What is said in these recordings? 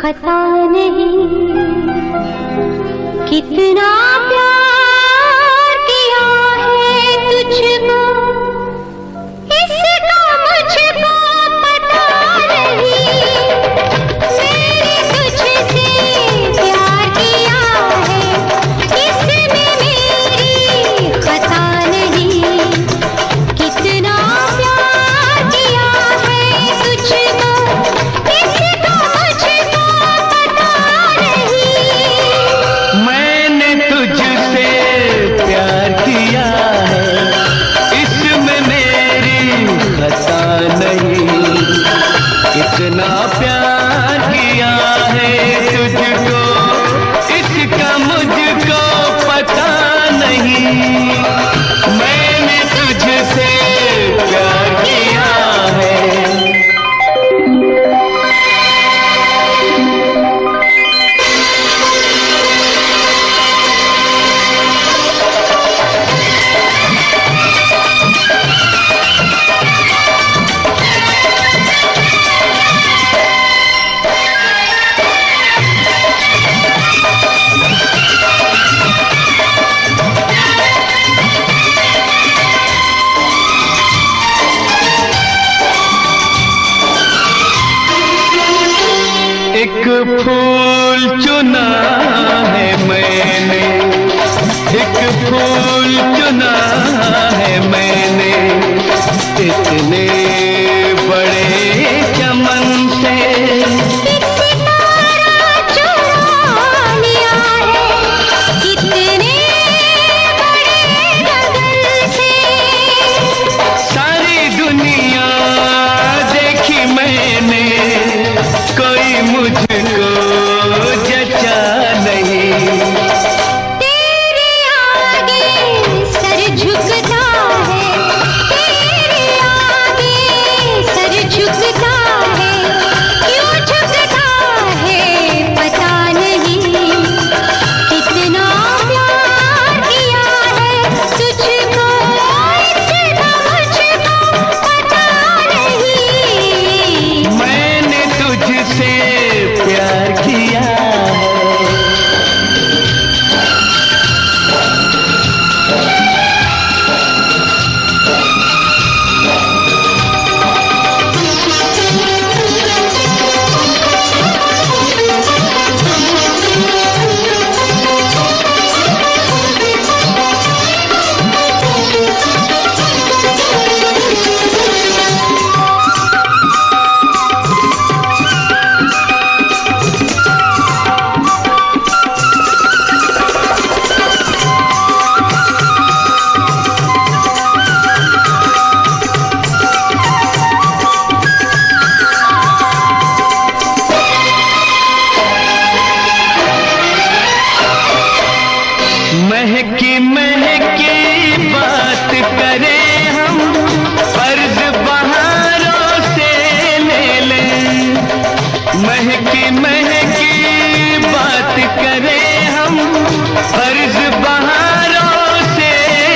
पता नहीं कितना प्यार किया है तुझको, इसका मुझको पता नहीं। मैंने तुझसे प्यार किया है, इसमें मेरी खता नहीं। कितना प्यार किया है तुझको, इसका मुझको पता नहीं। मैंने तुझसे प्यार किया है, इसमें मेरी खता नहीं। इतना प्यार किया है तुझको, इसका मुझको पता नहीं। मैंने तुझसे प्यार किया है। एक फूल चुना है मैंने, एक फूल चुना है मैंने, इतने बड़े चमन से। एक सितारा चुरा लिया है, कितने बड़े गगन से। सारी दुनिया देखी मैंने, कोई मुझको जचा नहीं। तेरे आगे सर झुकता है, तेरे आगे महकी महकी बात करें हम, फर्ज बहारों से ले लें। महकी महकी बात करें हम, फर्ज बहारों से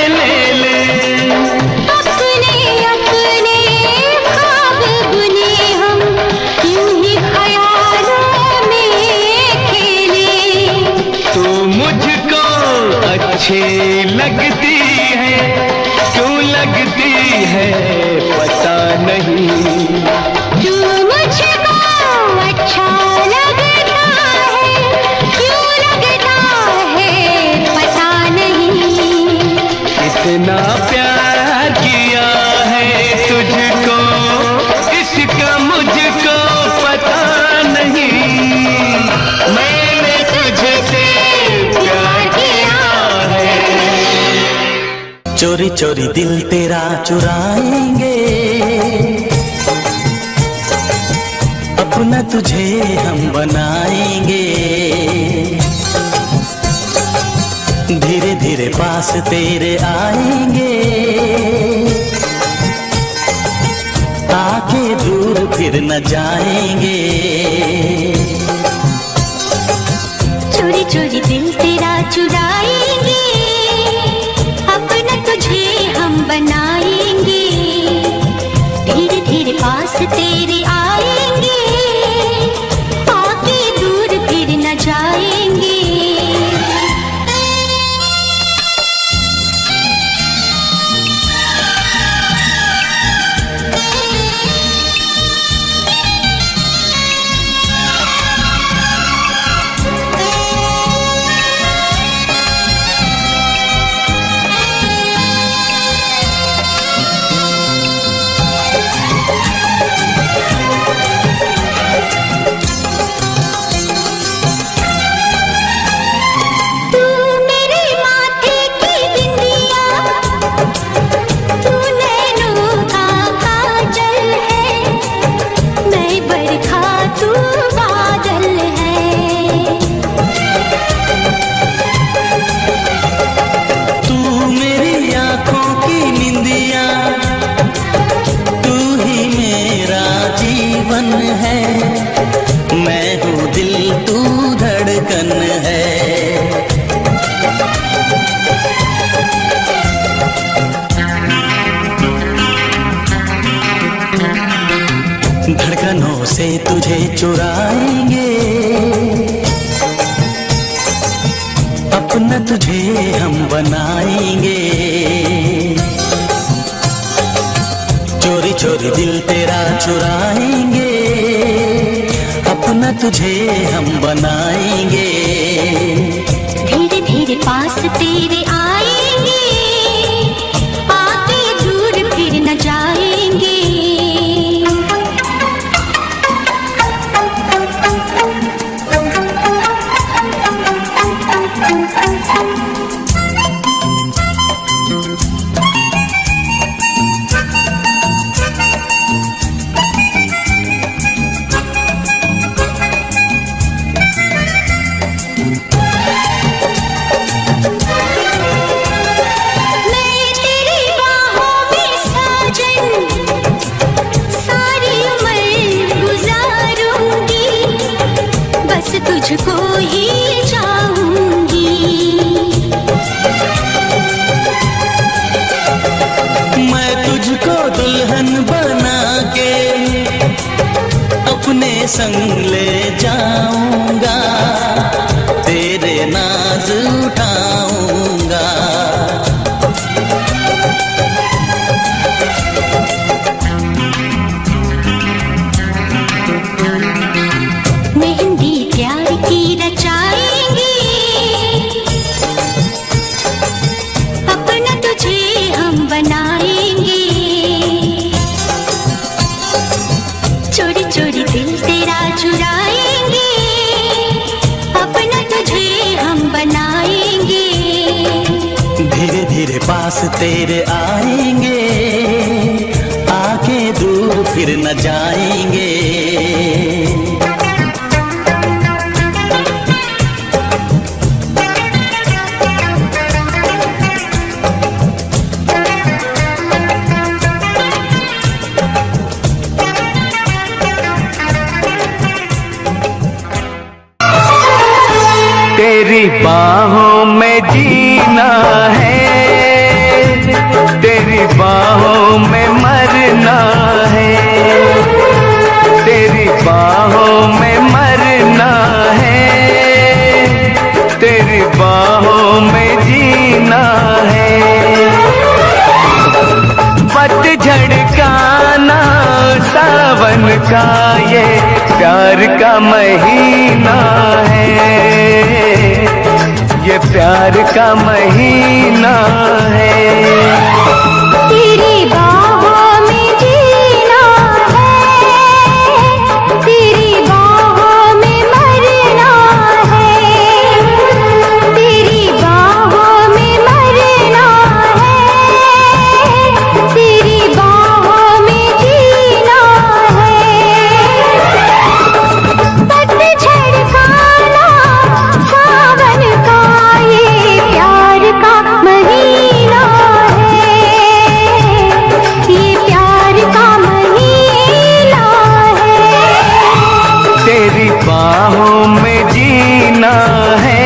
ले लें। अपने अपने ख्वाब बुने हम, यूं ही ख्यालों में खेले। तू मुझको अच्छी लगती है, क्यों लगती है पता नहीं। तू मुझको अच्छा लगता है, क्यों लगता है पता नहीं। इतना प्यार किया है तुझको, इसका मुझको पता नहीं। मैंने तुझसे प्यार किया है। चोरी चोरी दिल तेरा चुराएंगे, अपना तुझे हम बनाएंगे। धीरे धीरे पास तेरे आएंगे, आके दूर फिर न जाएंगे। चोरी चोरी दिल तेरा चुराएंगे, अपना तुझे हम बनाएंगे। धीरे धीरे पास तेरे आएंगे, आके दूर फिर न जाएंगे। तू मेरे माथे की बिंदिया, तू नैनों का काजल है। मैं बरखा तू बादल है। तू मेरी आंखों की निंदिया, तू ही मेरा जीवन है। मैं हूँ दिल तू धड़कन है। धड़कनों से तुझे चुराएंगे, अपना तुझे हम बनाएंगे। चोरी चोरी दिल तेरा चुराएंगे, अपना तुझे हम बनाएंगे। धीरे धीरे पास तेरे आएंगे, आके दूर फिर न जाएंगे। मैं तेरी बाहों में साजन, सारी उम्र गुजारूंगी। बस तुझको ही चाहूंगी। मैं तुझको दुल्हन बना के अपने संग ले जाऊंगा, तेरे नाज उठाऊंगा। मेहंदी प्यार की रचाएंगे, अपना तुझे हम बनाएंगे। चोरी चोरी दिल तेरा चुराएंगे, अपना तुझे हम बनाएंगे। धीरे धीरे पास तेरे आएंगे, आके दूर फिर न जाएंगे। तेरी बाहों में जीना है, तेरी बाहों में मरना है, तेरी बाहों में मरना है, तेरी बाहों में जीना है। पतझड़ का ना सावन का ये प्यार का महीना है, ये प्यार का महीना है। तेरी बाहों में जीना है, तेरी बाहों में मरना है, तेरी बाहों में मरना है, तेरी बाहों में जीना है। पतझड़ का ना सावन का ये प्यार का महीना है, ये प्यार का महीना है। तेरी बाहों में जीना है,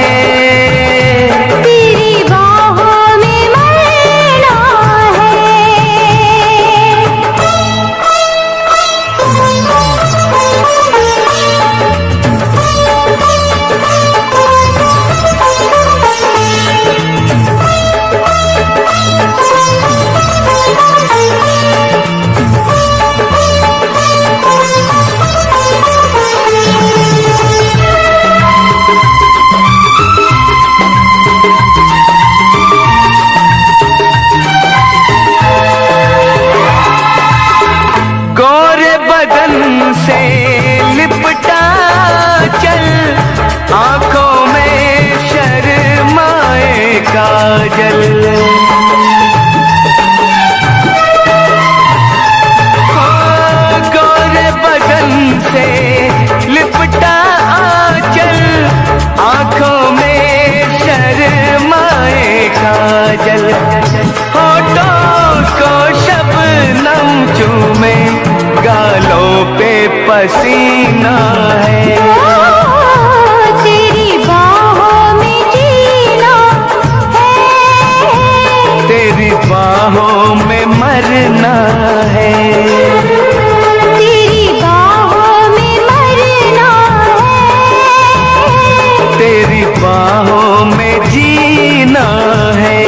तेरी बाहों में मरना गोरे बदन से लिपटा चल, आंखों में शर्माए काजल। गोरे बदन से लिपटा चल, आंखों में शर्माए काजल। होठों को शबनम चूमे, गालों पे पसीना है। तेरी बाहों में जीना है, तेरी बाहों में मरना है, तेरी बाहों में मरना है। तेरी बाहों में जीना है।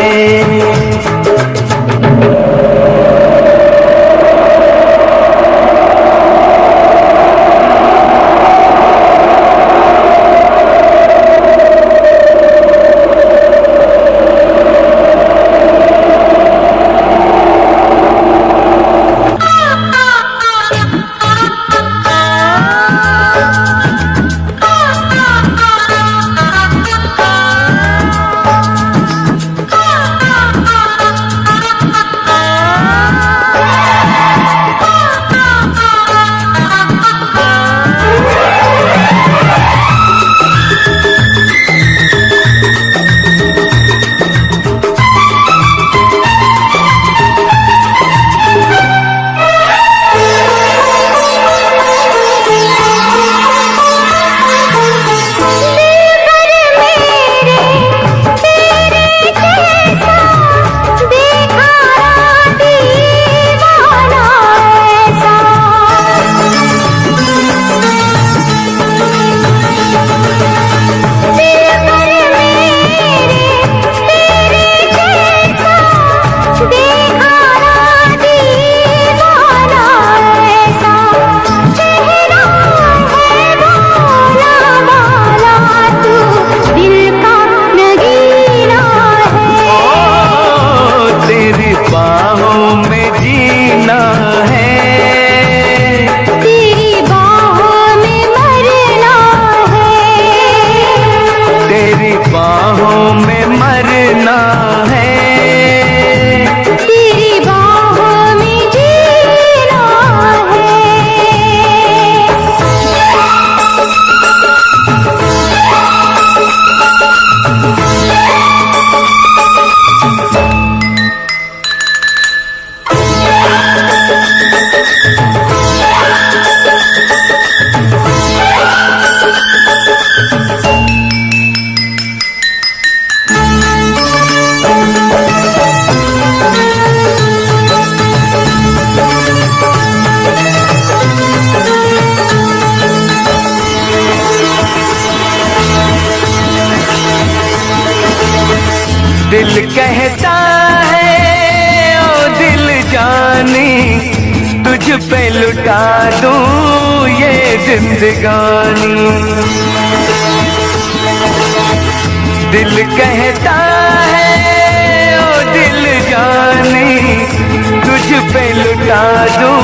दिल कहता है ओ दिल जानी, तुझ पे लुटा दूं ये जिंदगानी। दिल कहता है ओ दिल जानी, तुझ पे लुटा दूं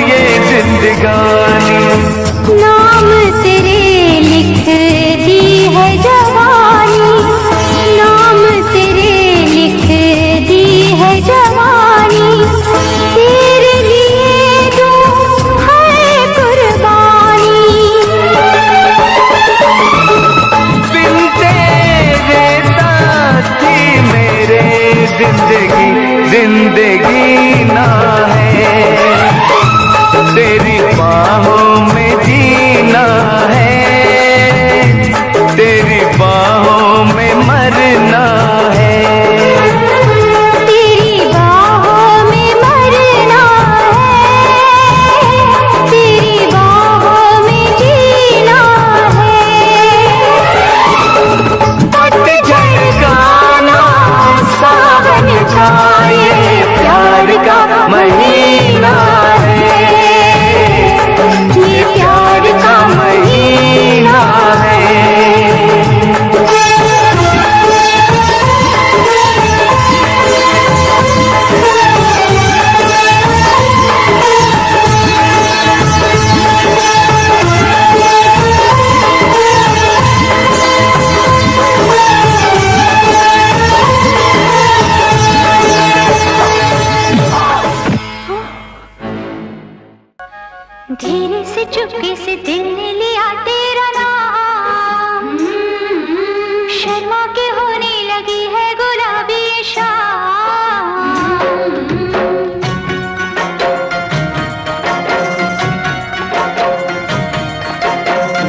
ये जिंदगानी। नाम तेरे लिख दी है जवानी, नाम तेरे लिख दी है जवानी। तेरे लिए दूं है कुर्बानी। बिन तेरे साथी मेरे जिंदगी जिंदगी ना है। तेरी बाहों में जीना है, तेरी बाहों में मरना है। तेरी बाहों में मरना है, तेरी बाहों में जीना है। पतझड़ गाना सावन का ये प्यार का महीना है, ये प्यार का महीना है। धीरे से चुपके से दिल ने लिया तेरा नाम। शर्मा के होने लगी है गुलाबी ये शाम।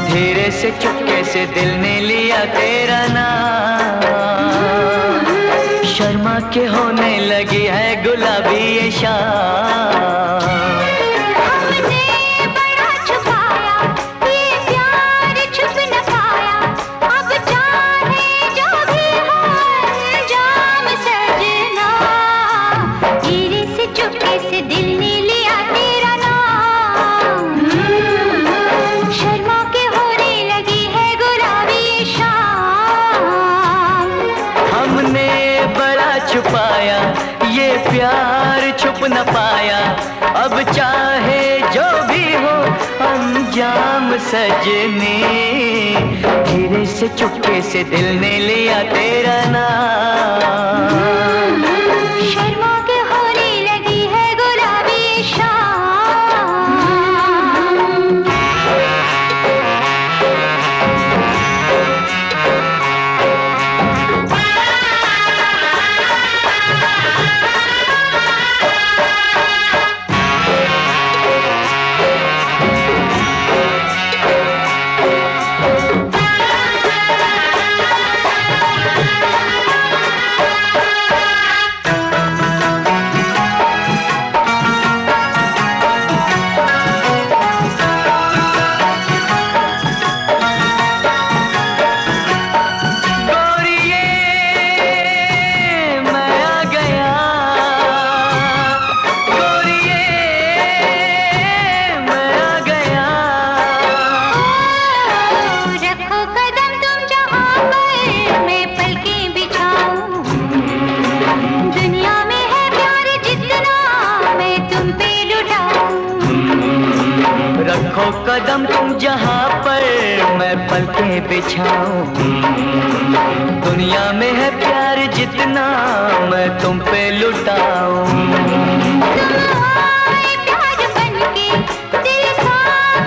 धीरे से चुपके से दिल ने लिया तेरा नाम। शर्मा के होने लगी है गुलाबी ये शाम। हमने बड़ा छुपाया ये प्यार छुप न पाया। अब चाहे जो भी हो अंजाम सजना। धीरे से चुपके से दिल ने लिया तेरा नाम। शर्मा के होने लगी है गुलाबी ये शाम। हमने बड़ा छुपाया ये प्यार छुप न पाया। अब चाहे जो भी हो अंजाम सजने। धीरे से चुपके से दिल ने लिया तेरा नाम। शर्मा के होने लगी है गुलाबी ये शाम। रखो कदम तुम जहाँ पर मैं पलकें बिछाऊं। दुनिया में है प्यार जितना मैं तुम पे लुटाऊं। प्यार बनके दिल का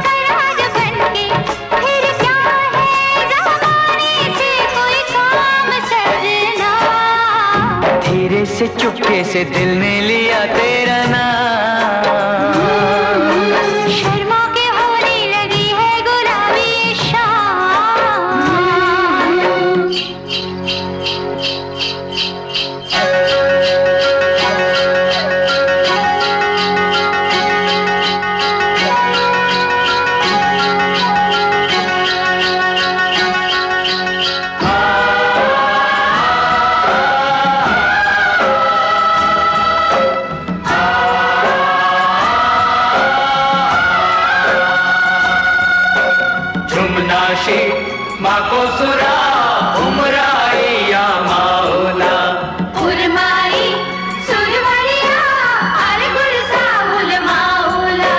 करार बनके फिर क्या है ज़माने से कोई काम सजना। धीरे से चुपके से दिल ने लिया तेरा नाम। शर्मा के होने लगी है गुलाबी शाम। नाशी माको सुरा उमराई या माओला उर्माई सुरवरिया अरे गुरसा उल माओला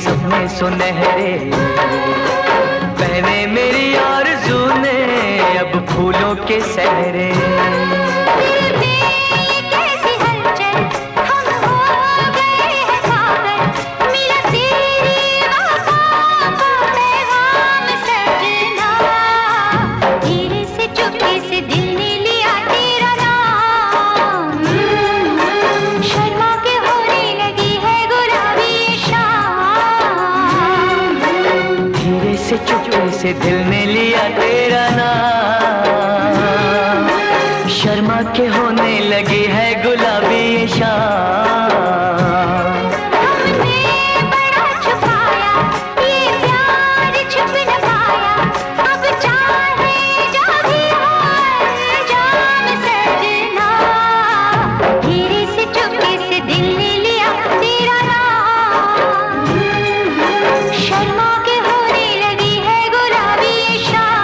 सपने सुनहरे पहने मेरी आरज़ू ने अब फूलों के सहरे कैसी हलचल हम हो गए हैं पागल मिला तेरी वफा का पैगाम सजना धीरे से चुपके से दिल ने लिया तेरा नाम शर्मा के होने लगी है गुलाबी से चुपके से दिल ने लिया तेरा नाम शर्मा के होने लगी है गुलाबी शाम हमने बड़ा छुपाया ये प्यार छुप न पाया अब चाहे जो भी हो जाम सजना धीरे से चुपके से दिल ने लिया तेरा नाम शर्मा के होने लगी है गुलाबी शाम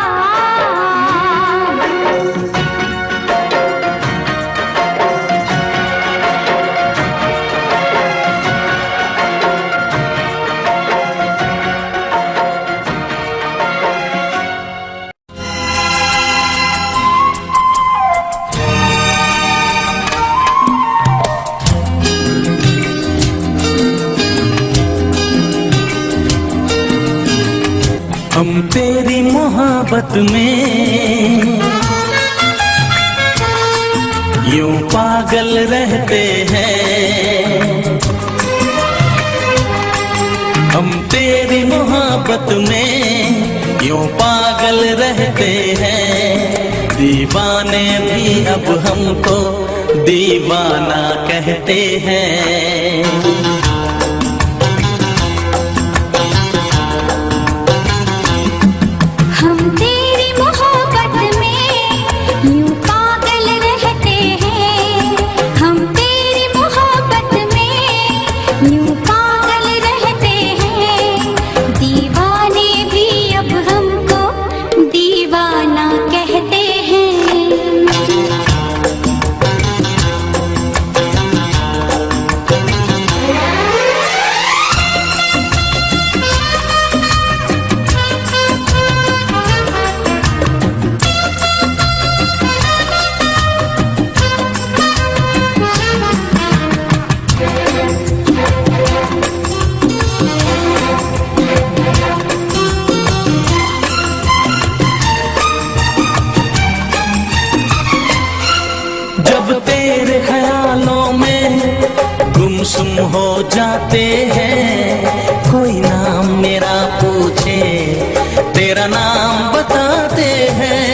हम तेरी मोहब्बत में यूं पागल रहते हैं हम तेरी मोहब्बत में यूं पागल रहते हैं दीवाने भी अब हमको दीवाना कहते हैं हम तेरी मोहब्बत में यूं पागल रहते हैं हम तेरी मोहब्बत में यूं पागल रहते हैं दीवाने भी अब हमको दीवाना कहते हैं जब तेरे ख्यालों में गुमसुम हो जाते हैं कोई नाम मेरा पूछे तेरा नाम बताते हैं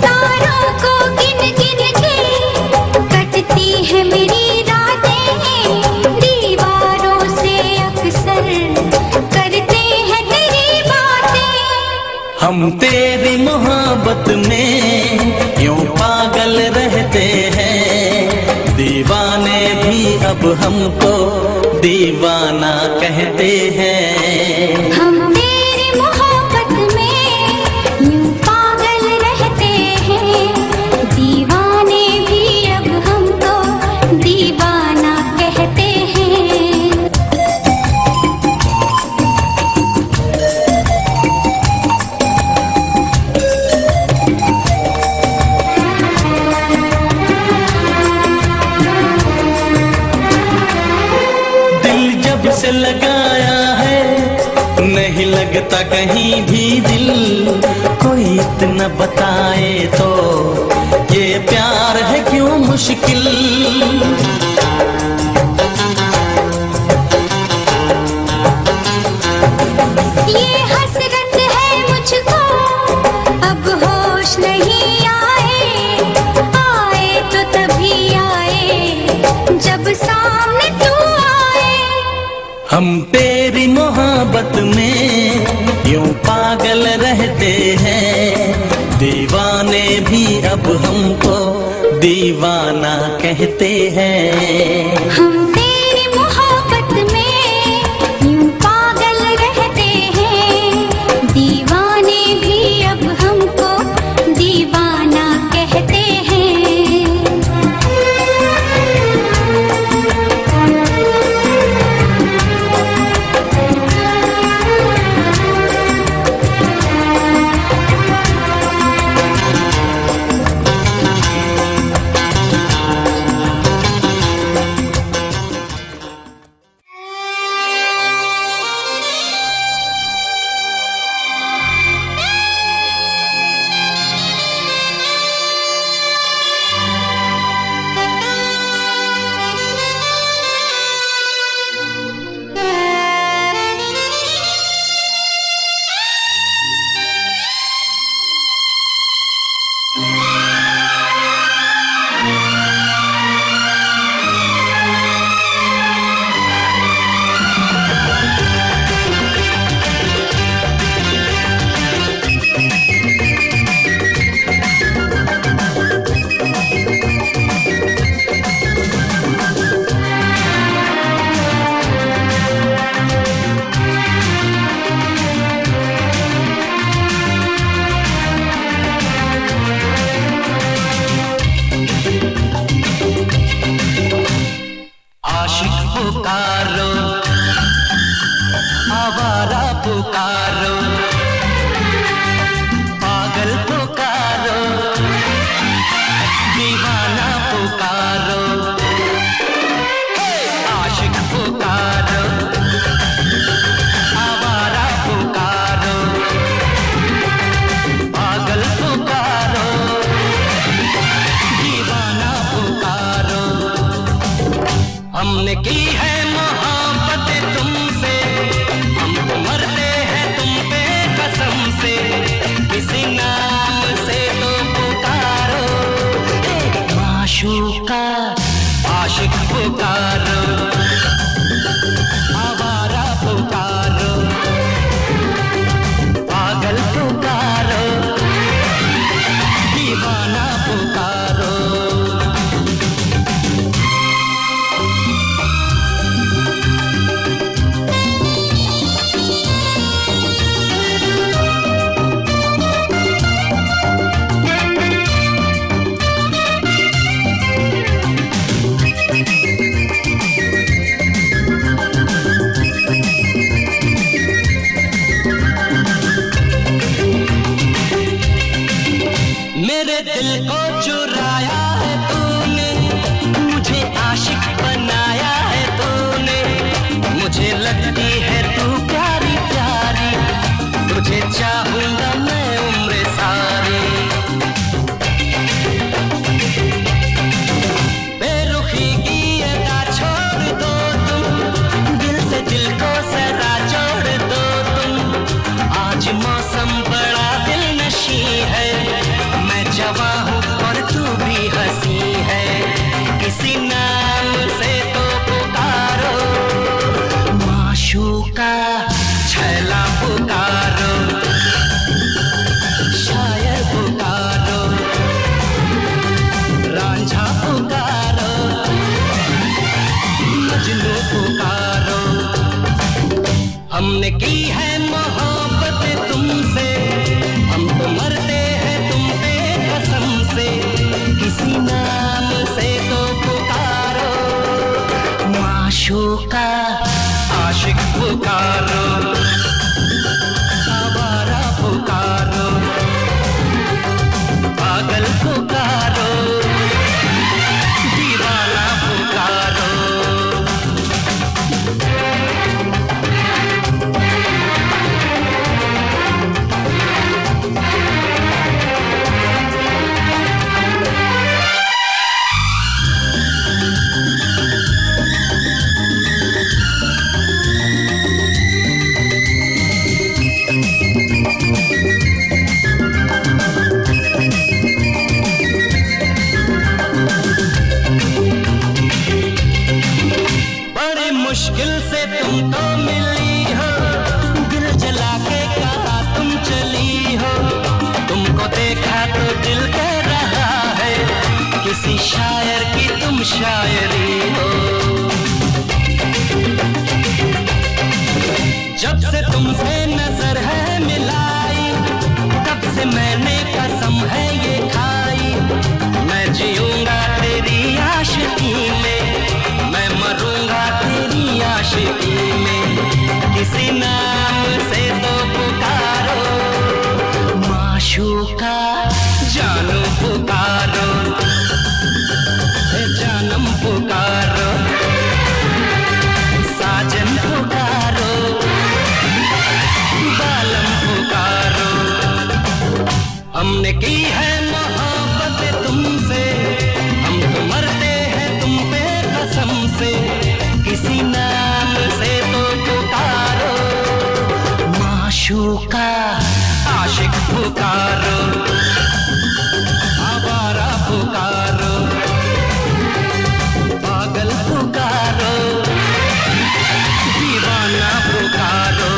तारों को गिन गिन के कटती है मेरी रातें दीवारों से अक्सर करते हैं तेरी बातें हम तेरी मोहब्बत में यूं पागल रहते हैं दीवाने भी अब हमको दीवाना कहते हैं हम तेरी मोहब्बत में यूं पागल रहते हैं दीवाने भी अब हमको दीवाना कहते हैं से लगाया है नहीं लगता कहीं भी दिल कोई बताए तो ये प्यार है क्यों मुश्किल। ये हसरत है मुझको, अब होश नहीं आए, आए तो तभी आए जब सामने तू आए। हम तेरी मोहब्बत में यूं पागल रहते हैं, दीवाने भी अब हमको दीवाना कहते हैं। हम तेरी मोहब्बत में यूं पागल रहते हैं, दीवाने भी अब हमको दीवाना कहते हैं। हमने की है मोहब्बत तुमसे, हम तो मरते हैं तुम पे कसम से, किसी नाम से तो पुकारो माशूका, आशिक पुकारो, आवारा पुकारो, पागल पुकारो, दीवाना पुकारो। मेरे दिल को चुराया है तूने, मुझे आशिक बनाया है तूने, मुझे लगती है तू प्यारी प्यारी, तुझे चाहूंगा मैं उम्र सारी। बेरुखी की अदा छोड़ दो तुम, दिल से दिल को जरा जोड़ दो तुम, आज मौसम बड़ा दिलनशी है, जवां हूँ और तू भी हंसी है, किसी नाम से तो पुकारो माशूका, छैला पुकारो, शायर पुकारो, रांझा पुकारो, मजनू पुकारो। हमने की है मोहब्बत तुमसे, हम तो मरते से, किसी नाम से तो पुकारो माशूका, आशिक पुकारो, आवारा पुकारो, पागल पुकारो, दीवाना पुकारो। सी शायर की तुम शायरी हो। जब से तुमसे नजर है मिलाई, तब से मैंने कसम है ये खाई, मैं जीऊंगा तेरी आशिकी में, मैं मरूंगा तेरी आशिकी में। किसी नाम से तो पुकारो माशूका, जानू पुकारो, जानम पुकारो, साजन पुकारो, बालम पुकारो। हमने की है मोहब्बत तुमसे, हम तो मरते हैं तुम पे कसम से। किसी नाम से तो पुकारो माशूका, आशिक पुकारो, आवारा पुकारो, पागल पुकारो, दीवाना पुकारो।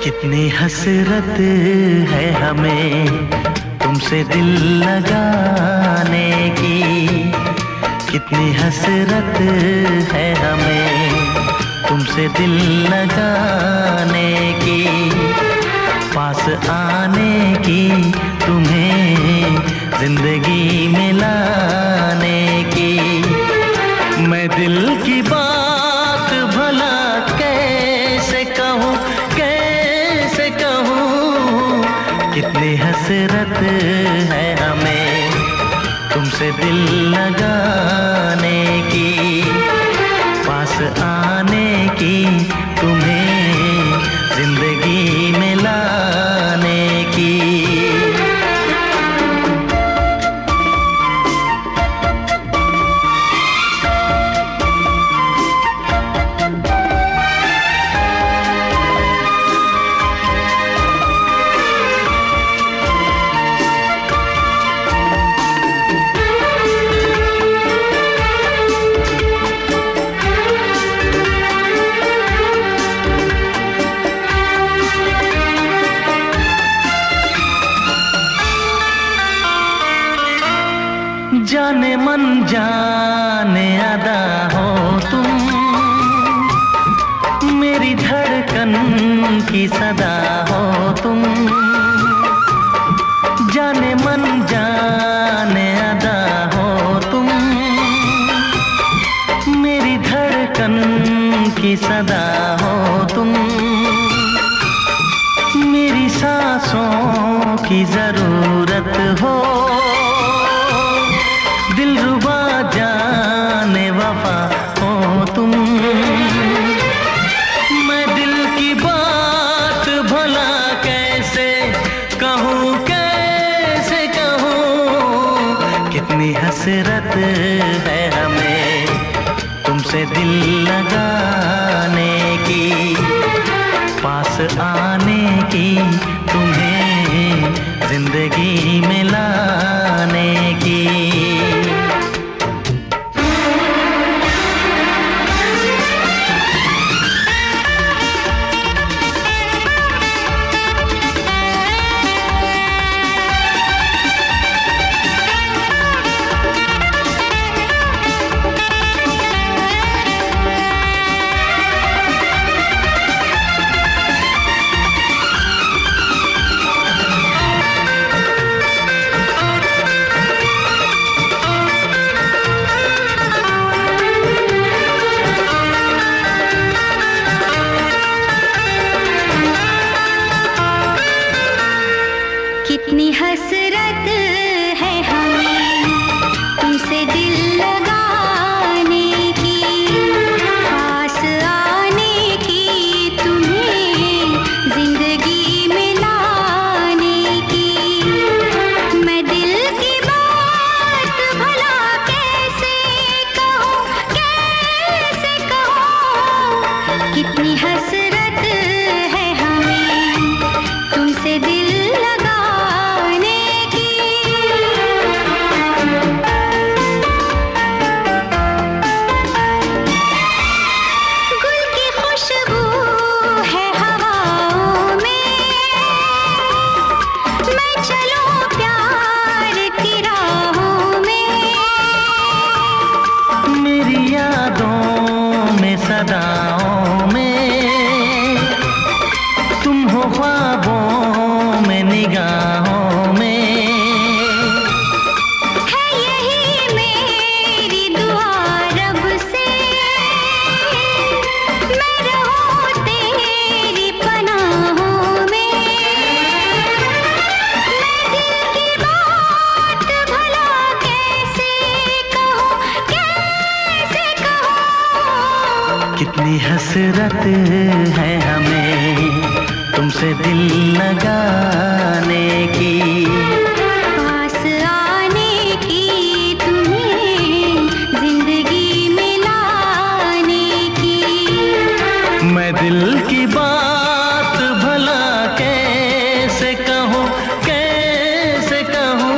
कितनी हसरत है हमें तुमसे दिल लगाने की, कितनी हसरत है हमें तुमसे दिल लगाने की, पास आने की, तुम्हें जिंदगी में लाने की। मैं दिल की बात भला कैसे कहूँ, कैसे कहूँ, कितनी हसरत है हमें तुमसे दिल लगाने की, पास आने की, तुम्हें जिंदगी में लाने की। जाने मन जाने अदा हो तुम, मेरी धड़कन की सदा हो तुम। जाने मन जाने अदा हो तुम, मेरी धड़कन की सदा हो तुम। मेरी सांसों की जरूरत हो, दिलरुबा जाने वफा हो तुम। मैं दिल की बात भला कैसे कहूँ, कैसे कहूँ, कितनी हसरत है हमें तुमसे दिल लगाने की, पास आने की, तुम्हें जिंदगी में लाने की। अदाओं में, तुम हो ख्वाबों में निगाहों में। है यही मेरी दुआ रब से, मैं रहूं तेरी पनाहों में। मैं दिल की बात भला कैसे कहूँ, कैसे कहूँ। कितनी हसरत है हमें तुमसे दिल लगाने की, पास आने की, तुम्हें जिंदगी में लाने की। मैं दिल की बात भला कैसे कहूँ, कैसे कहूँ।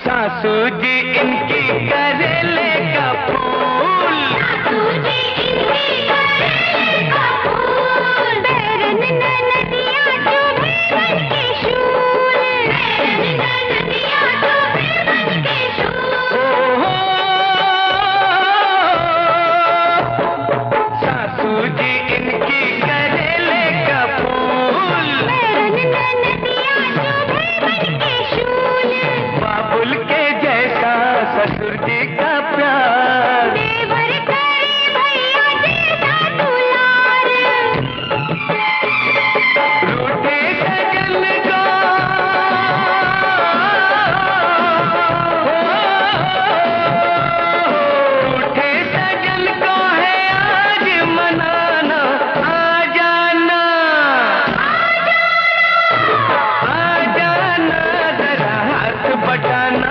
सासू जी इनकी करेले का फूल, सासू जी इनकी करेले का फूल। बैरन नदिया चुभे बन के शूल, बैरन नदिया चुभे बन के शूल। सासू जी इनकी करेले का फूल, बैरन नदिया चुभे बन के शूल। बाबुल के जैसा ससुर जी का प्यार, देवर करे भैया जैसा दुलार। रूठे सजन को रूठे सजन को है आज मनाना। आ जाना, आ जाना, जरा हाथ बटाना।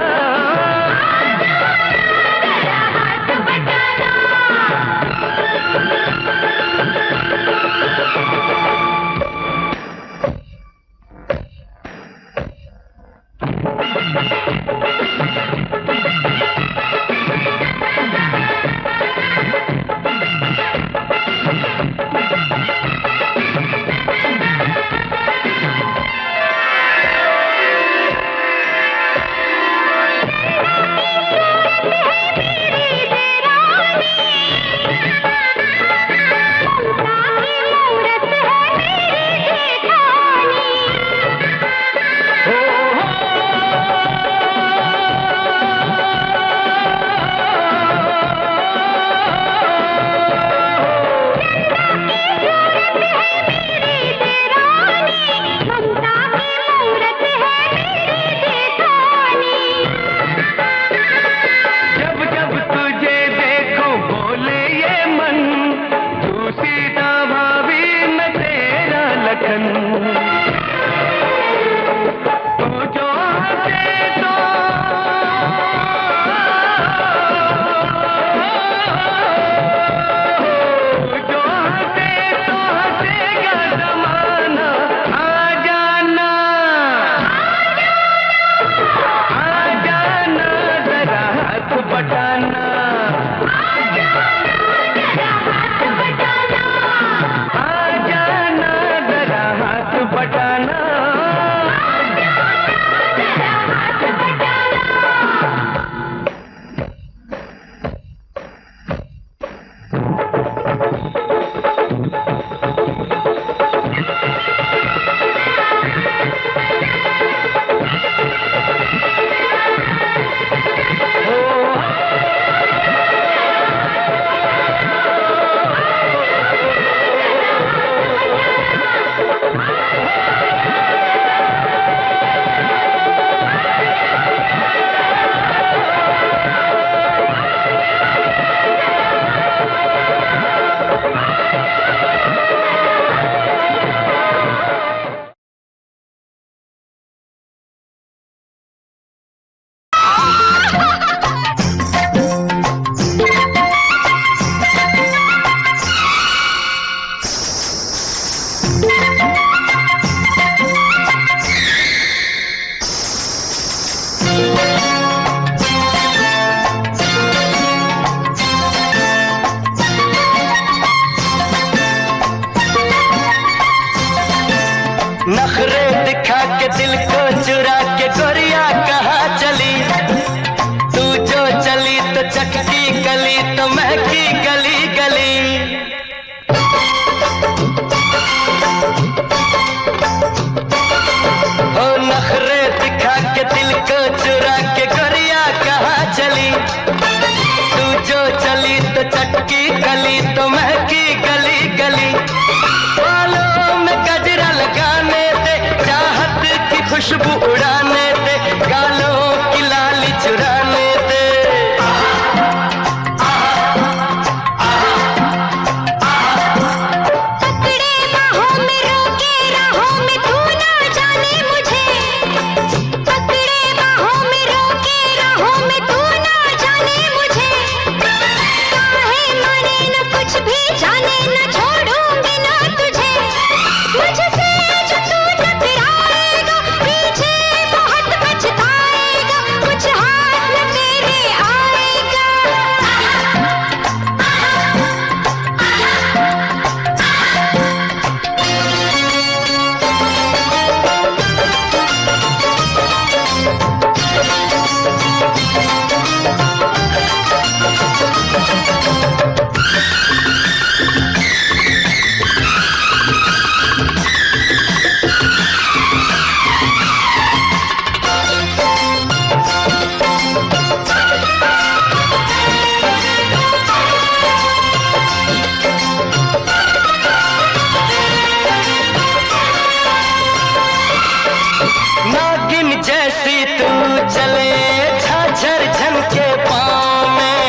को चुरा के गोरिया कहाँ चली? तू जो चली तो चटकी गली तो महकी गली गली। बालों में गजरा लगाने दे, चाहत की खुशबू उड़ाने दे, गालों की लाली चुराने दे। पकड़े बाहों में रोके राहों में तू ना जाने मुझे, पकड़े बाहों में रोके राहों में तू ना जाने मुझे। काहे माने न कुछ भी जाने, न छोड़ूंगी ना तुझे। मुझसे जो तू टकराएगा पीछे बहुत पछताएगा, कुछ हाथ न तेरे आएगा। नागिन जैसी तू चले झाझर झनके पाँव में,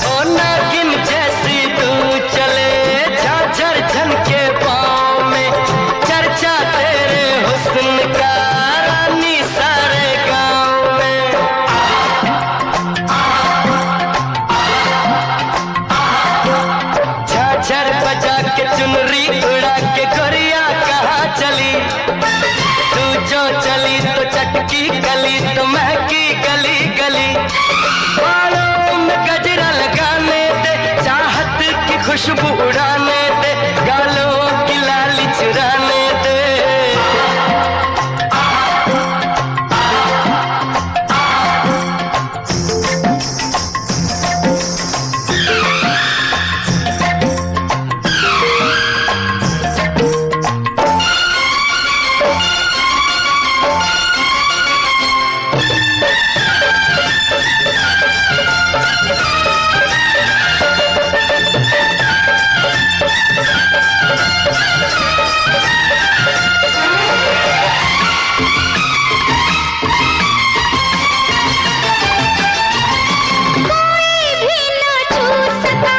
ओ नागिन जैसी तू चले झाझर झनके पाँव में। चर्चा तेरे हुस्न का रानी सारे गाँव में। झाझर बजा के चुनरी उड़ा के गोरिया कहाँ चली? तू जो चली तो चटकी गली तो महकी गली गली। बालों में गजरा लगाने दे, चाहत की खुशबू उड़ाने दे, गालों की लाली चुराने दे। कोई भी ना छू सका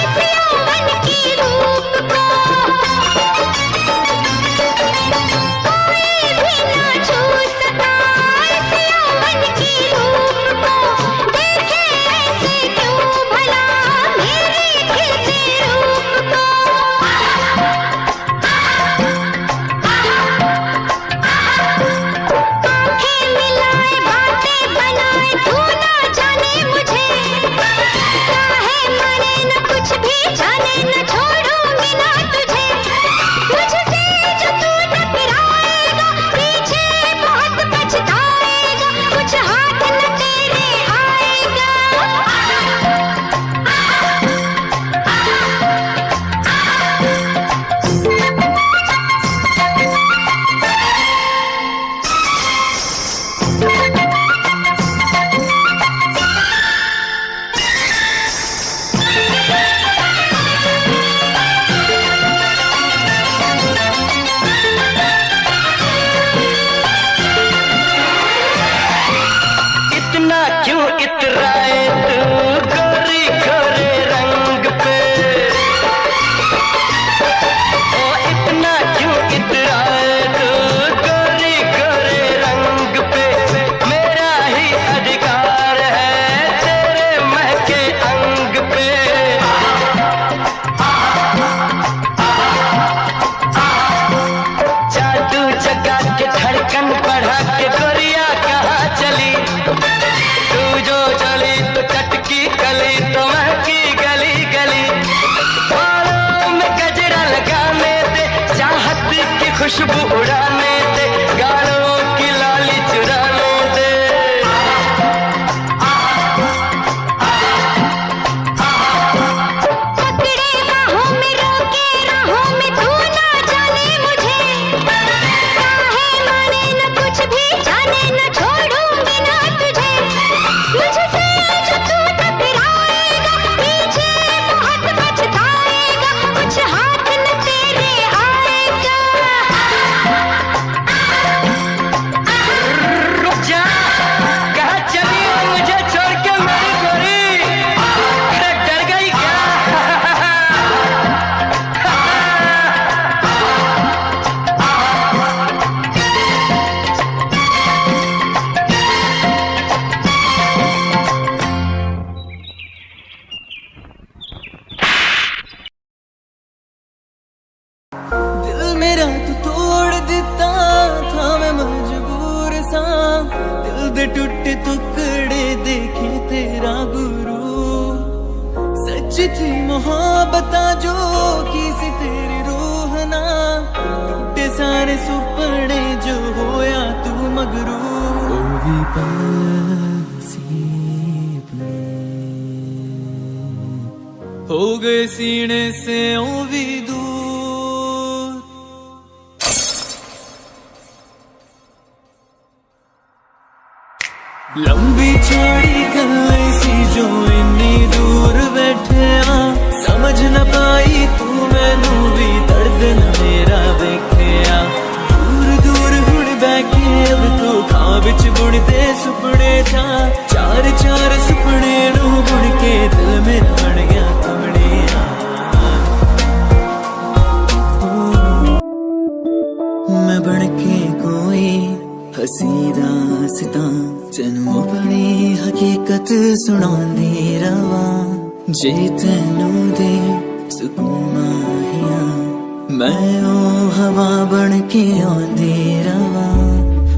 इस यौवन की रूप को, कोई भी ना छू सका इस यौवन की रूप को। देखे ऐसे क्यों भला मेरे खिलते रूप को। आंखें मिलाए बातें बनाए तू ना जाने मुझे। काहे माने न कुछ भी जाने, न छोड़ूंगी ना तुझे। मुझसे जो तू टकराएगा पीछे बहुत पछताएगा, कुछ हाथ न तेरे आएगा। इतना क्यों इतराए तू गोरी गोरे रंग पे? ओ इतना क्यों इतराए तू गोरी गोरे रंग पे? मेरा ही अधिकार है तेरे महके अंग पे। जादू जगा के धड़कन बढ़ा के गोरिया कहाँ चली? तू जो चली टूटे टुकड़े देखे तेरा गुरु। सच थी मोहब्बत जो की सी तेरी रूह ना, टूटे सारे सुपने जो होया तू मगरू। ओ भी हो गए सीने से ओ भी दूर। लंबी चौड़ी गल्ले सी जो इन्नी दूर बैठे आ, समझ न पाई तू मैनू भी दर्द न मेरा वेख्या। दूर दूर हुण बैठे अब तू खां विच बुणदे सुपने था, चार चार सुपने नू बुण के दिल मेरा बन गया कमड़िया। मैं बन के कोई हसी दास्तां तेनू अपनी हकीकत सुणांदी रवां। जे तेनू दे सुकून माहिया मैं ओ हवा बन के आंदी रवां।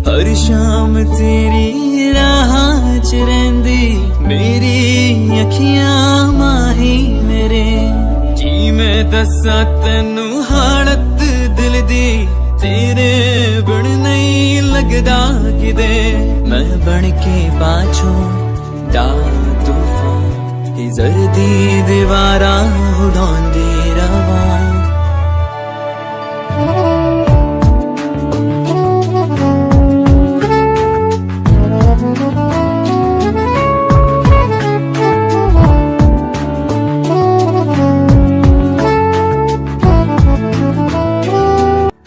हर शाम तेरी राह च रहिंदी मेरी अखियां माही मेरे। की मैं दस्सां तैनू हालत दिल दी, तेरे बिन नहीं लगदा किदे। मैं बन के पाछों दा तूफान ही जर्दी दीवारा उड़ांदी रवां।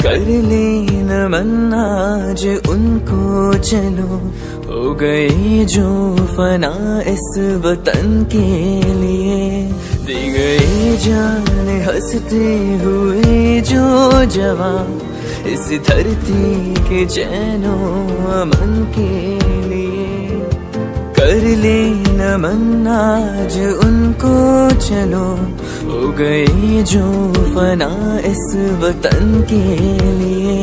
कर लेन मन्ना आज उनको चलो, हो गए जो फना इस वतन के लिए। दे गए जान हंसते हुए जो जवान इस धरती के चैनो अमन के लिए। कर लेन मन्ना आज उनको चलो, हो गए जो फना इस वतन के लिए।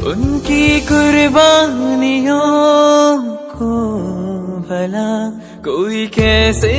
उनकी कुर्बानियों को भला कोई कैसे